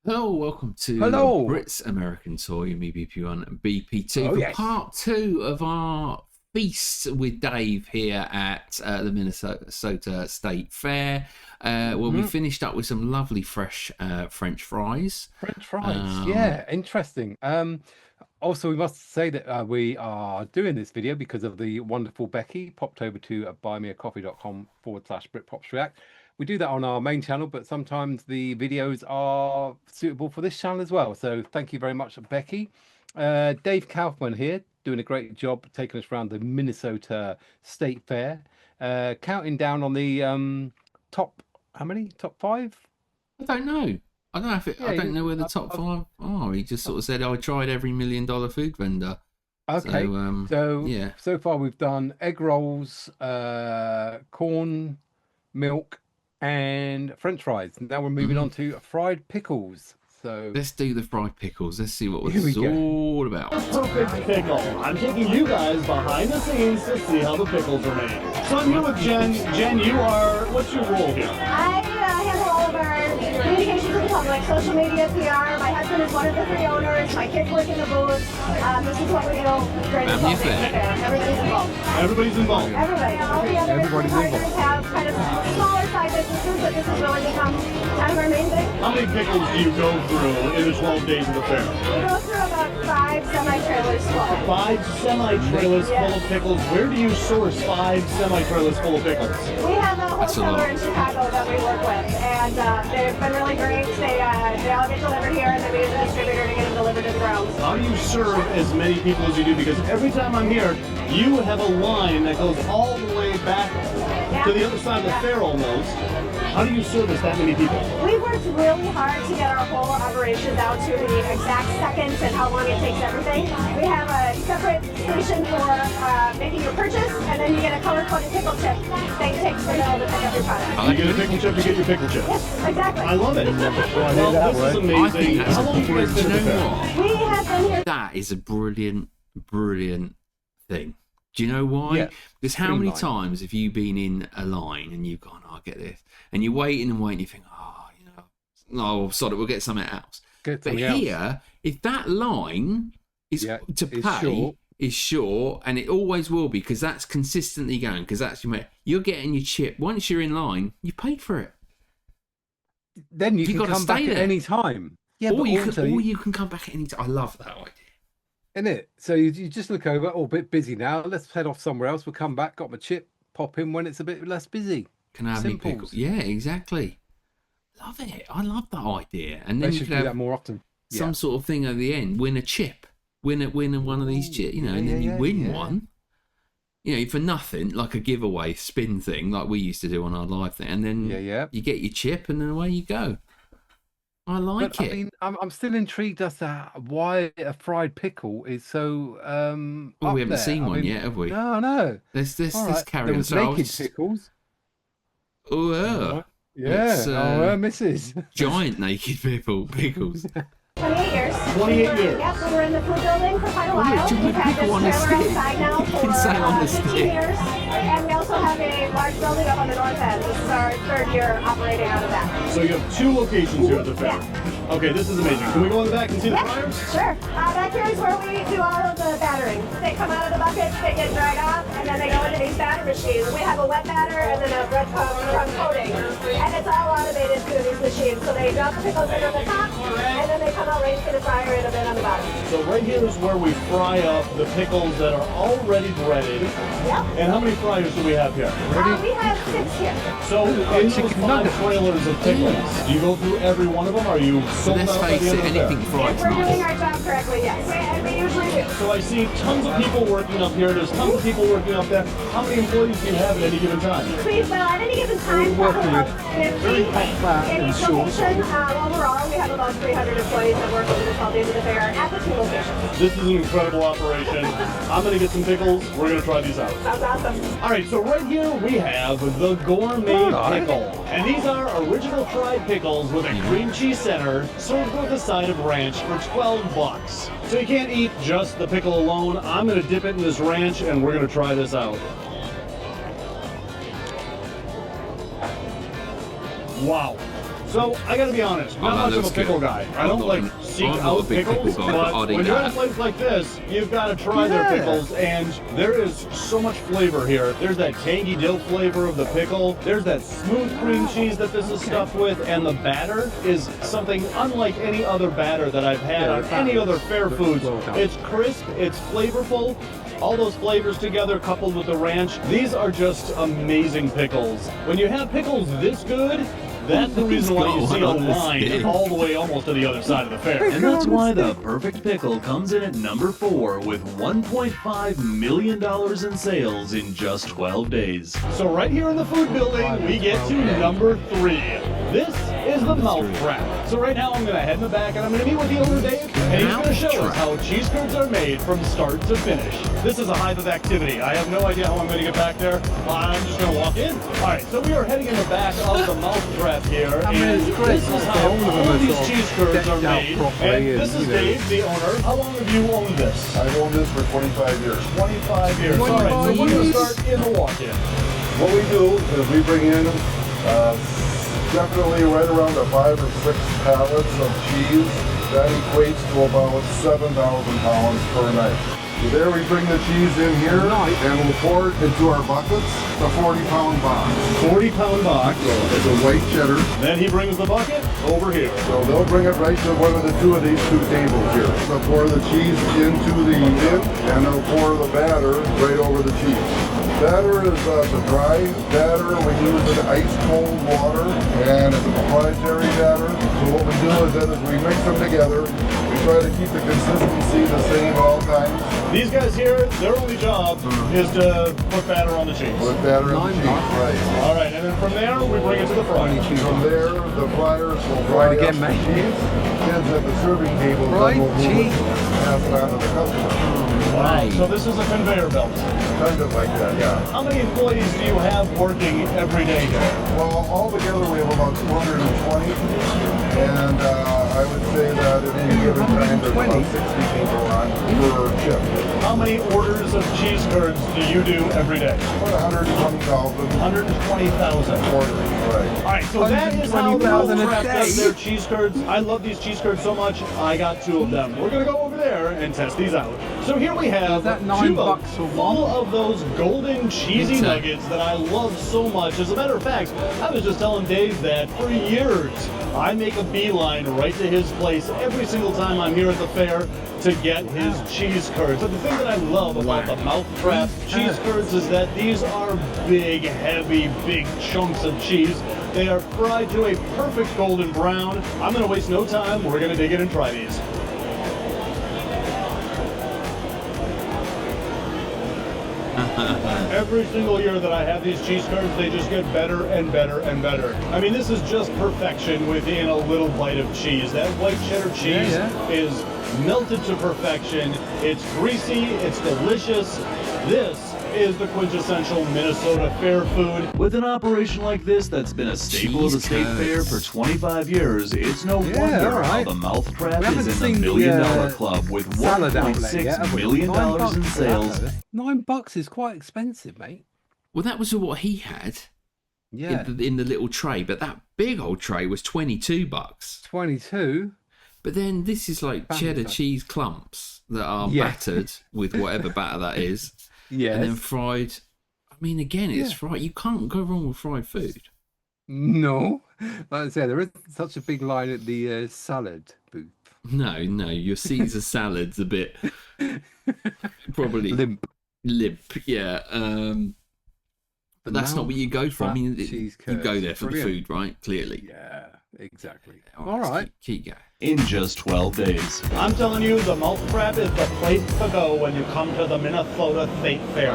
Hello, welcome to Brits American Toy, me BP1 and BP2 for part 2 of our feast with Dave here at the Minnesota State Fair. Well, we finished up with some lovely fresh French fries. Yeah, interesting. Also, we must say that we are doing this video because of the wonderful Becky. Popped over to buymeacoffee.com/BritPopsReact. We do that on our main channel, but sometimes the videos are suitable for this channel as well. So thank you very much, Becky. Dave Kaufman here, doing a great job taking us around the Minnesota State Fair. Counting down on the top, how many? Top 5? I don't know. I don't know if it, I don't know where the top 5 are. He just sort of said, I tried every $1 million food vendor. Okay. So yeah. So far we've done egg rolls, corn, milk, and French fries. Now we're moving on to fried pickles. So let's do the fried pickles. Let's see what it's all about. Perfect pickle. I'm taking you guys behind the scenes to see how the pickles are made. So I'm here with Jen. Jen, you are, what's your role here? I handle all of our communications with the public, social media, PR. My husband is one of the 3 owners. My kids work in the booth. This is what we do during the whole fair. Everybody's involved. Everybody's involved. Everybody. All the other partners have kind of smaller side businesses, but this has really become kind of our main thing. How many pickles do you go through in the 12 days of the fair? We go through about 5 semi-trailers full. 5 semi-trailers full of pickles. Where do you source 5 semi-trailers full of pickles? We have a wholesaler in Chicago that we work with, and they've been really great. They all get delivered here, and then we use a distributor to get them delivered to the grounds. How do you serve as many people as you do? Because every time I'm here, you have a line that goes all the way back to the other side of the fair almost. How do you service that many people? We worked really hard to get our whole operation down to the exact seconds and how long it takes everything. We have a separate station for making your purchase, and then you get a color-coded pickle chip that you take to the middle to pick up your product. You get a pickle chip, you get your pickle chips. Yes, exactly. I love it. Well, this is amazing. How long have you guys been at the fair? We have been here. That is a brilliant thing. Do you know why? Because how many times have you been in a line and you've gone, oh, I'll get this, and you're waiting and waiting, you think, oh, you know, no, sorry, we'll get something else. But here, if that line is to pay is short, and it always will be, because that's consistently going, because that's you're getting your chip. Once you're in line, you paid for it. Then you can come back at any time. Yeah, or you can come back at any time. I love that idea. Isn't it? So you just look over, oh, a bit busy now. Let's head off somewhere else. We'll come back, got my chip, pop in when it's a bit less busy. Can I have any pickles? Yeah, exactly. Love it. I love that idea. And then you should do that more often. Some sort of thing at the end. Win a chip. Win one of these chips. You know, and then you win one. You know, for nothing, like a giveaway spin thing, like we used to do on our live thing. And then you get your chip, and then away you go. I like it. I mean, I'm still intrigued as to why a fried pickle is so. Well, we haven't seen one yet, have we? No. Let's carry on. There was naked pickles. Oh, yeah. Mrs. Giant naked pickles. 28 years. 28 years. Yep, we were in the food building for quite a while. We've had this trailer outside now for 15 years. And we also have a large building up on the north end. This is our 3rd year operating out of that. So you have 2 locations here at the fair. Yeah. Okay, this is amazing. Can we go in the back and see the fryers? Sure. Back here is where we do all of the battering. They come out of the buckets, they get dried off, and then they go into these batter machines. We have a wet batter and then a breadcrumb coating. And it's all automated through these machines. So they drop the pickles in on the top, and then they come out right into the fryer in a bit on the bottom. So right here is where we fry up the pickles that are already breaded. Yep. And how many fryers do we have here? We have 6 here. So in those 5 trailers of pickles, do you go through every one of them? Are you sold out by the end of the fair? Anything fried If we're doing our job correctly, yes. And we usually do. So I see tons of people working up here. There's tons of people working up there. How many employees do you have at any given time? At any given time, probably about 50 in each location. Overall, we have about 300 employees that work over the 12 days of the fair at the 2 locations. This is an incredible operation. I'm going to get some pickles. We're going to try these out. Sounds awesome. All right, so right here we have the gourmet pickle. And these are original fried pickles with a cream cheese center, served with a side of ranch for $12. So you can't eat just the pickle alone. I'm going to dip it in this ranch, and we're going to try this out. Wow. So, I gotta be honest, not much of a pickle guy. I don't like seek out pickles, but when you're at a place like this, you've got to try their pickles, and there is so much flavor here. There's that tangy dill flavor of the pickle, there's that smooth cream cheese that this is stuffed with, and the batter is something unlike any other batter that I've had on any other fair foods. It's crisp, it's flavorful. All those flavors together coupled with the ranch, these are just amazing pickles. When you have pickles this good, that's the reason why you see a line all the way almost to the other side of the fair. And that's why the perfect pickle comes in at number 4 with $1.5 million in sales in just 12 days. So right here in the food building, we get to number 3. This is the mouth trap. So right now I'm going to head in the back and I'm going to meet with the owner, Dave, and he's going to show us how cheese curds are made from start to finish. This is a hive of activity. I have no idea how I'm going to get back there. I'm just going to walk in. All right, so we are heading in the back of the mouth trap here, and this is how all of these cheese curds are made. And this is Dave, the owner. How long have you owned this? I've owned this for 25 years. 25 years. All right, so we're going to start in the walk-in. What we do is we bring in definitely right around 5 or 6 pallets of cheese. That equates to about 7,000 pounds per night. So there we bring the cheese in here and we'll pour it into our buckets, the 40-pound box. 40-pound box. So it's a white cheddar. Then he brings the bucket over here. So they'll bring it right to one of the two of these 2 tables here. They'll pour the cheese into the bin and they'll pour the batter right over the cheese. Batter is the dry batter. We use an ice-cold water, and it's a proprietary batter. So what we do is we mix them together. We try to keep the consistency the same at all times. These guys here, their only job is to put batter on the cheese. Put batter on the cheese, right. All right, and then from there, we bring it to the fryer. From there, the fryers will fry up the cheese. Kids at the serving table will pass it on to the customer. Wow, so this is a conveyor belt. Kind of like that, yeah. How many employees do you have working every day here? Well, altogether we have about 220, and I would say that at any given time there's about 60 people on per shift. How many orders of cheese curds do you do every day? About 120,000. 120,000 orders, right. All right, so that is how the Mouth Trap does their cheese curds. I love these cheese curds so much, I got 2 of them. We're going to go over there and test these out. So here we have $2 full of those golden cheesy nuggets that I love so much. As a matter of fact, I was just telling Dave that for years, I make a beeline right to his place every single time I'm here at the fair to get his cheese curds. But the thing that I love about the Mouth Trap cheese curds is that these are big, heavy, big chunks of cheese. They are fried to a perfect golden brown. I'm going to waste no time. We're going to dig in and try these. Every single year that I have these cheese curds, they just get better and better and better. I mean, this is just perfection within a little bite of cheese. That white cheddar cheese is melted to perfection. It's greasy, it's delicious. This is the quintessential Minnesota fair food. With an operation like this that's been a staple of the state fair for 25 years, it's no wonder how the Mouth Trap is in the $1 Million Club with $1.6 million in sales. $9 is quite expensive, mate. Well, that was what he had. Yeah. In the little tray, but that big old tray was $22. 22. But then this is like cheddar cheese clumps that are battered with whatever batter that is. Yeah. And then fried. I mean, again, it's fried. You can't go wrong with fried food. No. Like I said, there isn't such a big line at the salad booth. No. Your Caesar salad's a bit probably limp, yeah. But that's not what you go for. I mean, you go there for the food, right? Clearly. Yeah, exactly. All right. Keep going. In just 12 days. I'm telling you, the Mouth Trap is the place to go when you come to the Minnesota State Fair.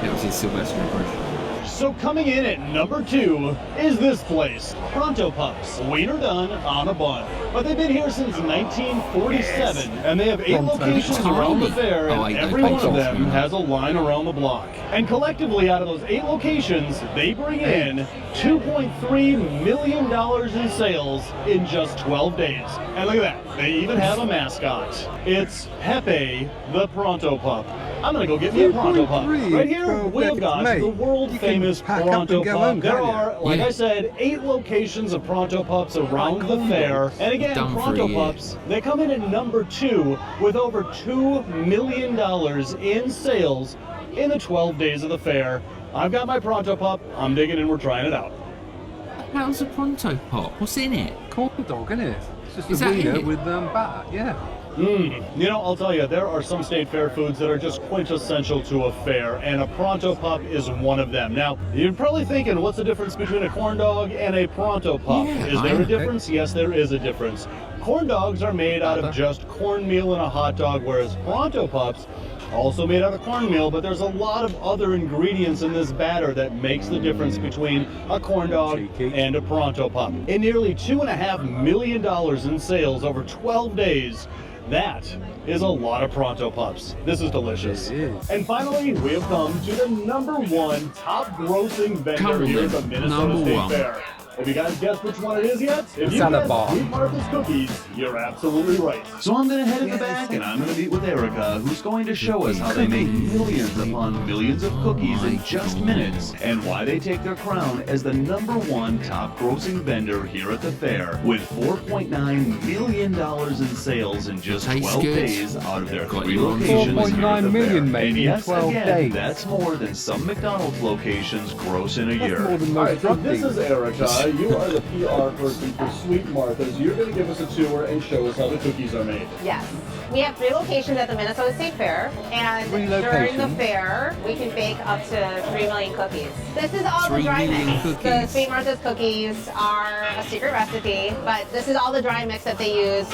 That was his Sylvester impression. So coming in at number 2 is this place, Pronto Pups. Wiener done on a bun. But they've been here since 1947, and they have 8 locations around the fair, and every one of them has a line around the block. And collectively, out of those 8 locations, they bring in $2.3 million in sales in just 12 days. And look at that, they even have a mascot. It's Pepe the Pronto Pup. I'm gonna go get me a Pronto Pup. Right here, we've got the world-famous Pronto Pup. There are, like I said, 8 locations of Pronto Pups around the fair. And again, Pronto Pups, they come in at number 2 with over $2 million in sales in the 12 days of the fair. I've got my Pronto Pup. I'm digging in. We're trying it out. How's a Pronto Pop? What's in it? Corn dog, isn't it? It's just a wiener with batter, yeah. You know, I'll tell you, there are some state fair foods that are just quintessential to a fair, and a Pronto Pup is one of them. Now, you're probably thinking, what's the difference between a corn dog and a Pronto Pup? Yeah, is there a difference? Yes, there is a difference. Corn dogs are made out of just cornmeal and a hot dog, whereas Pronto Pups also made out of cornmeal, but there's a lot of other ingredients in this batter that makes the difference between a corn dog and a Pronto Pup. In nearly $2.5 million in sales over 12 days, that is a lot of Pronto Pups. This is delicious. And finally, we have come to the #1 top grossing vendor here at the Minnesota State Fair. Have you guys guessed which one it is yet? If you guessed Sweet Martha's Cookies, you're absolutely right. So I'm going to head in the back and I'm going to meet with Erica, who's going to show us how they make millions upon millions of cookies in just minutes, and why they take their crown as the #1 top grossing vendor here at the fair, with $4.9 million in sales in just 12 days out of their 3 locations. 4.9 million, mate, in 12 days. That's more than some McDonald's locations gross in a year. More than most so this is Erica. You are the PR person for Sweet Martha's. You're going to give us a tour and show us how the cookies are made. Yes. We have 3 locations at the Minnesota State Fair, and during the fair, we can bake up to 3 million cookies. This is all the dry mix. The Sweet Martha's cookies are a secret recipe, but this is all the dry mix that they use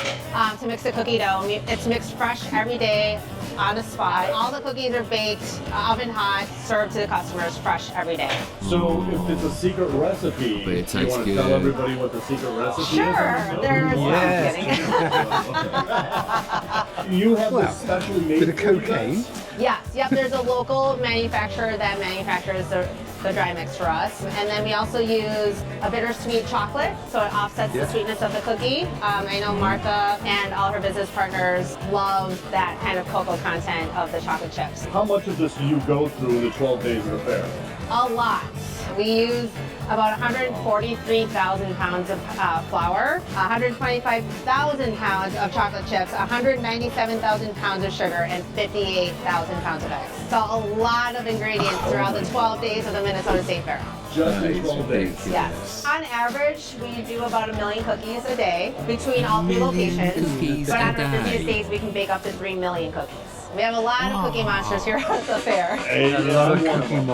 to mix the cookie dough. It's mixed fresh every day on the spot. All the cookies are baked, oven hot, served to the customers fresh every day. So if it's a secret recipe, do you want to tell everybody what the secret recipe is? Sure. There's You have this specially made bit of cocaine. Yes, yep, there's a local manufacturer that manufactures the dry mix for us. And then we also use a bittersweet chocolate, so it offsets the sweetness of the cookie. I know Martha and all her business partners love that kind of cocoa content of the chocolate chips. How much of this do you go through in the 12 days of the fair? A lot. We use about 143,000 pounds of flour, 125,000 pounds of chocolate chips, 197,000 pounds of sugar, and 58,000 pounds of eggs. So a lot of ingredients throughout the 12 days of the Minnesota State Fair. Just in 12 days? Yes. On average, we do about 1 million cookies a day between all 3 locations. But on our busiest days, we can bake up to 3 million cookies. We have a lot of cookie monsters here at the fair.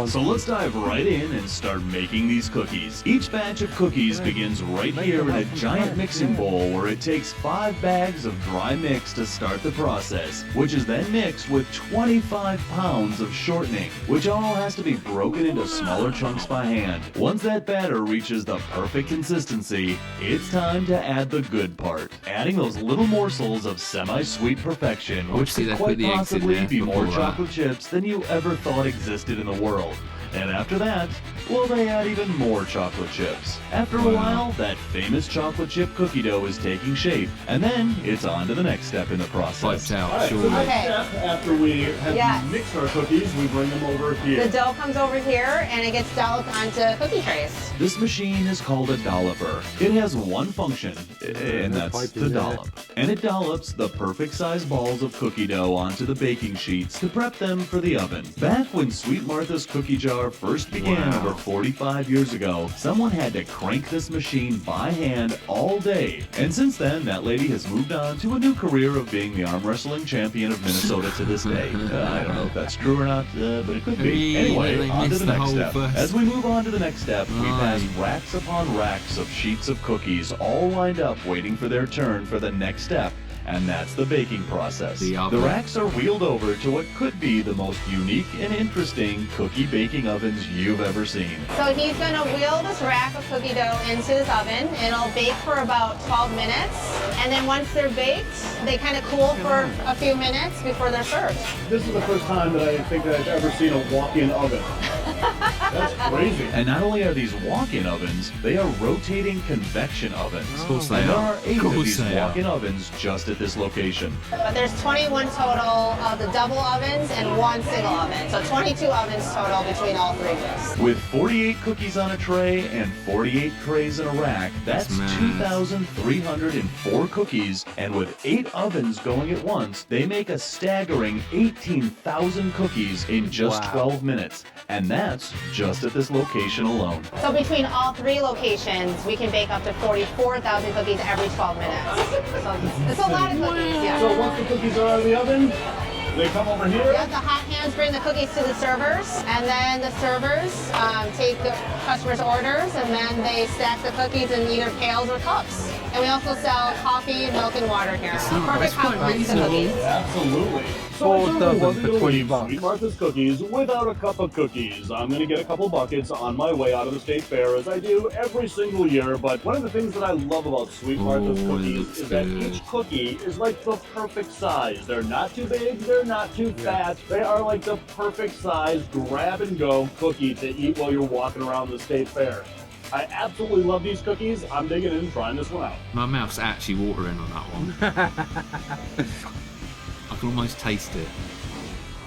So let's dive right in and start making these cookies. Each batch of cookies begins right here in a giant mixing bowl where it takes 5 bags of dry mix to start the process, which is then mixed with 25 pounds of shortening, which all has to be broken into smaller chunks by hand. Once that batter reaches the perfect consistency, it's time to add the good part, adding those little morsels of semi-sweet perfection, which could quite possibly be more chocolate chips than you ever thought existed in the world. And after that, well, they add even more chocolate chips. After a while, that famous chocolate chip cookie dough is taking shape, and then it's on to the next step in the process. So next step, after we have mixed our cookies, we bring them over here. The dough comes over here, and it gets dolloped onto cookie trays. This machine is called a dolloper. It has one function, and that's to dollop. And it dollops the perfect size balls of cookie dough onto the baking sheets to prep them for the oven. Back when Sweet Martha's cookie jar first began over 45 years ago, someone had to crank this machine by hand all day. And since then, that lady has moved on to a new career of being the arm wrestling champion of Minnesota to this day. I don't know if that's true or not, but it could be. Anyway, on to the next step. As we move on to the next step, we pass racks upon racks of sheets of cookies, all lined up waiting for their turn for the next step. And that's the baking process. The racks are wheeled over to what could be the most unique and interesting cookie baking ovens you've ever seen. So he's going to wheel this rack of cookie dough into this oven. It'll bake for about 12 minutes. And then once they're baked, they kind of cool for a few minutes before they're served. This is the first time that I think that I've ever seen a walk-in oven. That's crazy. And not only are these walk-in ovens, they are rotating convection ovens. Of course they And there are. are 8 Of of course these they are. walk-in ovens just at this location. But there's 21 total of the double ovens and 1 single oven. So 22 ovens total between all 3 of us. With 48 cookies on a tray and 48 trays in a rack, that's mad. 2,304 cookies. And with 8 ovens going at once, they make a staggering 18,000 cookies in just 12 minutes. And that's just at this location alone. So between all 3 locations, we can bake up to 44,000 cookies every 12 minutes. So it's a lot of cookies, yeah. So once the cookies are out of the oven, they come over here. Yeah, the hot hands bring the cookies to the servers, and then the servers take the customers' orders, and then they stack the cookies in either pails or cups. And we also sell coffee, milk, and water here. Perfect compliments to cookies. Absolutely. So I certainly wasn't going to leave Sweet Martha's Cookies without a cup of cookies. I'm going to get a couple buckets on my way out of the state fair, as I do every single year. But one of the things that I love about Sweet Martha's Cookies is that each cookie is like the perfect size. They're not too big, they're not too fat. They are like the perfect size grab-and-go cookie to eat while you're walking around the state fair. I absolutely love these cookies. I'm digging in and trying this one out. My mouth's actually watering on that one. I can almost taste it.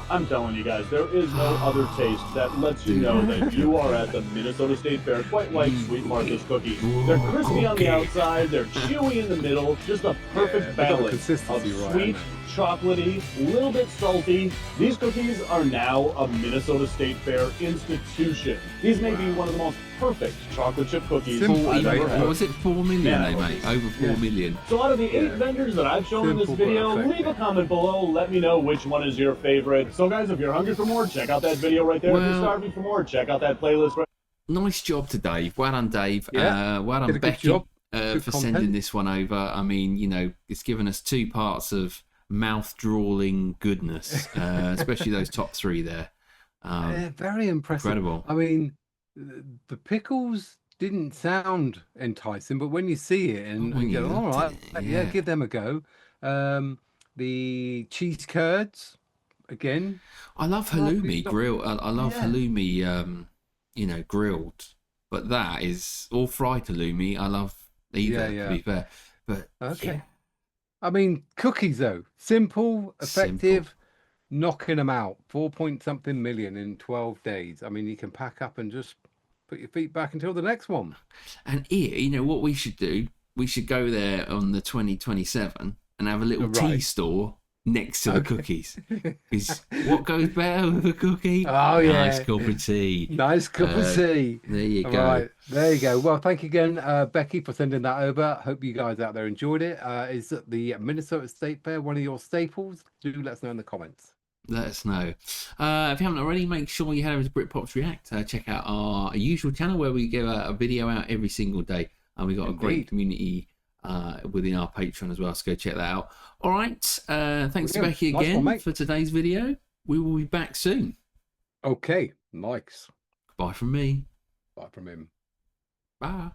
I'm telling you guys, there is no other taste that lets you know that you are at the Minnesota State Fair, quite like Sweet Martha's cookies. They're crispy on the outside, they're chewy in the middle, just a perfect balance of sweet, chocolatey, a little bit salty. These cookies are now a Minnesota State Fair institution. These may be one of the most perfect chocolate chip cookies I've ever had. What was it? 4 million they make? Over 4 million. So out of the 8 vendors that I've shown in this video, leave a comment below. Let me know which one is your favorite. So guys, if you're hungry for more, check out that video right there. If you're starving for more, check out that playlist. Nice job to Dave. Well done, Dave. Yeah, well done, Becky, for sending content. this one over. I mean, you know, it's given us 2 parts of mouth-drawing goodness, especially those top 3 there. Very impressive. Incredible. I mean, the pickles didn't sound enticing, but when you see it and you go, all right, yeah, give them a go. The cheese curds, again. I love halloumi grilled. I love halloumi, you know, grilled. But that is all fried halloumi. I love either, to be fair. But okay. I mean, cookies though, simple, effective, knocking them out. 4-point-something million in 12 days. I mean, you can pack up and just put your feet back until the next one. And here, you know what we should do? We should go there on the 2027 and have a little tea store next to the cookies. Because what goes better with a cookie? Oh, yeah. Nice cup of tea. Nice cup of tea. There you go. Right, there you go. Well, thank you again, Becky, for sending that over. Hope you guys out there enjoyed it. Is the Minnesota State Fair one of your staples? Do let us know in the comments. Let us know. If you haven't already, make sure you head over to Britpops React. Check out our usual channel where we give a video out every single day. And we've got a great community within our Patreon as well, so go check that out. All right, thanks to Becky again for today's video. We will be back soon. Okay, nice. Bye from me. Bye from him. Bye.